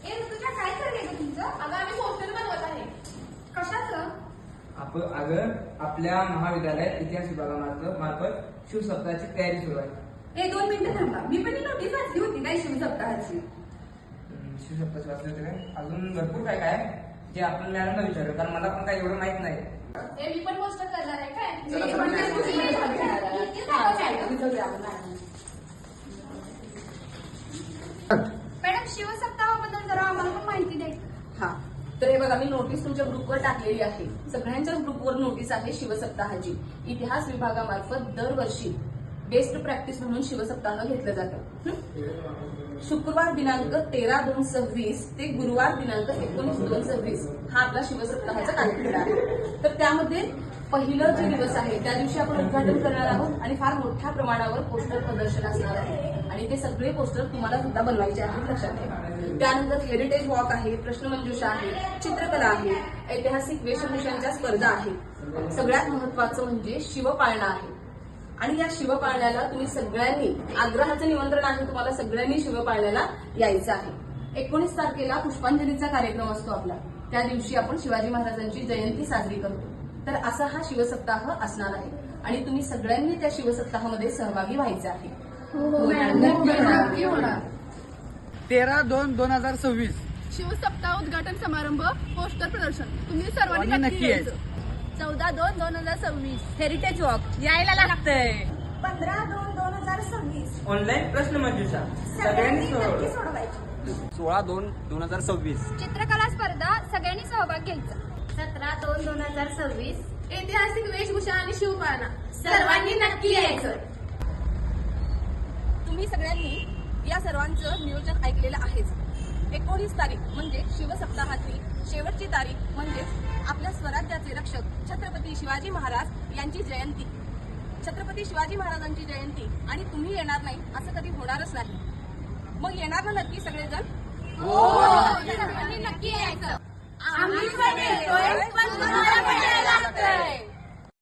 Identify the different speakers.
Speaker 1: ए ऋतुजा, काय चाललंय ग तुमचं?
Speaker 2: अगं आम्ही पोस्टर बनवत आहे.
Speaker 1: कशाचं?
Speaker 3: अगं आपल्या महाविद्यालयात इतिहास विभागामार्फत शिवसप्ताहाची तयारी सुरू आहे.
Speaker 1: ए 2 मिनिटं थांबा, मी पण ही नोटीस वाचली होती काय शिवसप्ताहाची.
Speaker 3: शिवसप्ताहाची वाचले होते काय? अजून भरपूर काय काय जे आपण मॅडमला विचारू, कारण मला पण काही एवढं माहित नाही.
Speaker 2: ए मी पण पोस्टर करणार आहे काय?
Speaker 3: चला,
Speaker 2: मी
Speaker 3: चला,
Speaker 2: पण
Speaker 3: चला.
Speaker 2: पोस्टर करणार आहे. हा, चालेल. जाऊया आपण.
Speaker 1: मॅडम, शिवसप्ताहाबद्दल जरा आम्हाला पण माहिती द्या.
Speaker 4: हा, तर हे बघा, मी नोटीस तुमच्या ग्रुपवर टाकलेली आहे. सगळ्यांच्याच ग्रुपवर नोटीस आहे शिवसप्ताहाची. इतिहास विभागामार्फत दरवर्षी बेस्ट प्रॅक्टिस म्हणून शिवसप्ताह घेतलं जातं. शुक्रवार दिनांक 13/2/26 ते गुरुवार दिनांक 19/2/26 हा आपला शिवसप्ताहाचा कालखंड आहे. तर त्यामध्ये पहिलं जे दिवस आहे त्या दिवशी आपण उद्घाटन करणार आहोत आणि फार मोठ्या प्रमाणावर पोस्टर प्रदर्शन असणार आहे आणि ते सगळे पोस्टर तुम्हाला सुद्धा बनवायचे आहेत, लक्षात ठेवा. त्यानंतर हेरिटेज वॉक आहे, प्रश्नमंजुषा आहे, चित्रकला आहे, ऐतिहासिक वेशभूषांच्या स्पर्धा आहे. सगळ्यात महत्वाचं म्हणजे शिवपाळणा आहे. आणि या शिवपाळण्याला तुम्ही सगळ्यांनी, आग्रहाचं निमंत्रण आहे, तुम्हाला सगळ्यांनी शिवपाळण्याला यायचं आहे. 19 तारखेला पुष्पांजलीचा कार्यक्रम असतो आपला. त्या दिवशी आपण शिवाजी महाराजांची जयंती साजरी करतो. तर असा हा शिवसप्ताह असणार आहे आणि तुम्ही सगळ्यांनी त्या शिवसप्ताहामध्ये सहभागी व्हायचे आहे.
Speaker 1: नक्की होणार.
Speaker 5: 13/2/2026
Speaker 2: शिवसप्ताह उद्घाटन समारंभ, पोस्टर प्रदर्शन तुम्ही सर्वांनी
Speaker 5: सर्वांनी
Speaker 2: नक्की
Speaker 5: नक्की
Speaker 2: यायचं. 14/2/2026
Speaker 4: हेरिटेज वॉक यायला लागतंय.
Speaker 1: 15/2/2026
Speaker 3: ऑनलाईन प्रश्नमंजुषा
Speaker 1: सगळ्यांनी
Speaker 3: सोडवा.
Speaker 1: नक्की सोडवायची.
Speaker 5: 16/2/2026
Speaker 1: चित्रकला स्पर्धा सगळ्यांनी सहभाग घ्यायचा.
Speaker 2: 17/2/2026 ऐतिहासिक वेशभूषा आणि शिवपाळणा सर्वांनी नक्की यायचं.
Speaker 4: तुम्ही सगळ्यांनी या सर्वांचं नियोजन ऐकलेलं आहेच. 19 तारीख म्हणजे शिवसप्ताहाची शेवटची तारीख, म्हणजेच आपल्या स्वराज्याचे रक्षक छत्रपती शिवाजी महाराज यांची जयंती. छत्रपती शिवाजी महाराजांची जयंती आणि तुम्ही येणार नाही असं कधी होणारच नाही. मग येणार ना नक्की सगळेजण?
Speaker 2: सर्वांनी नक्की यायचं.
Speaker 1: आम्ही पण येतोय, पण तुम्हाला पण यायला लागतंय.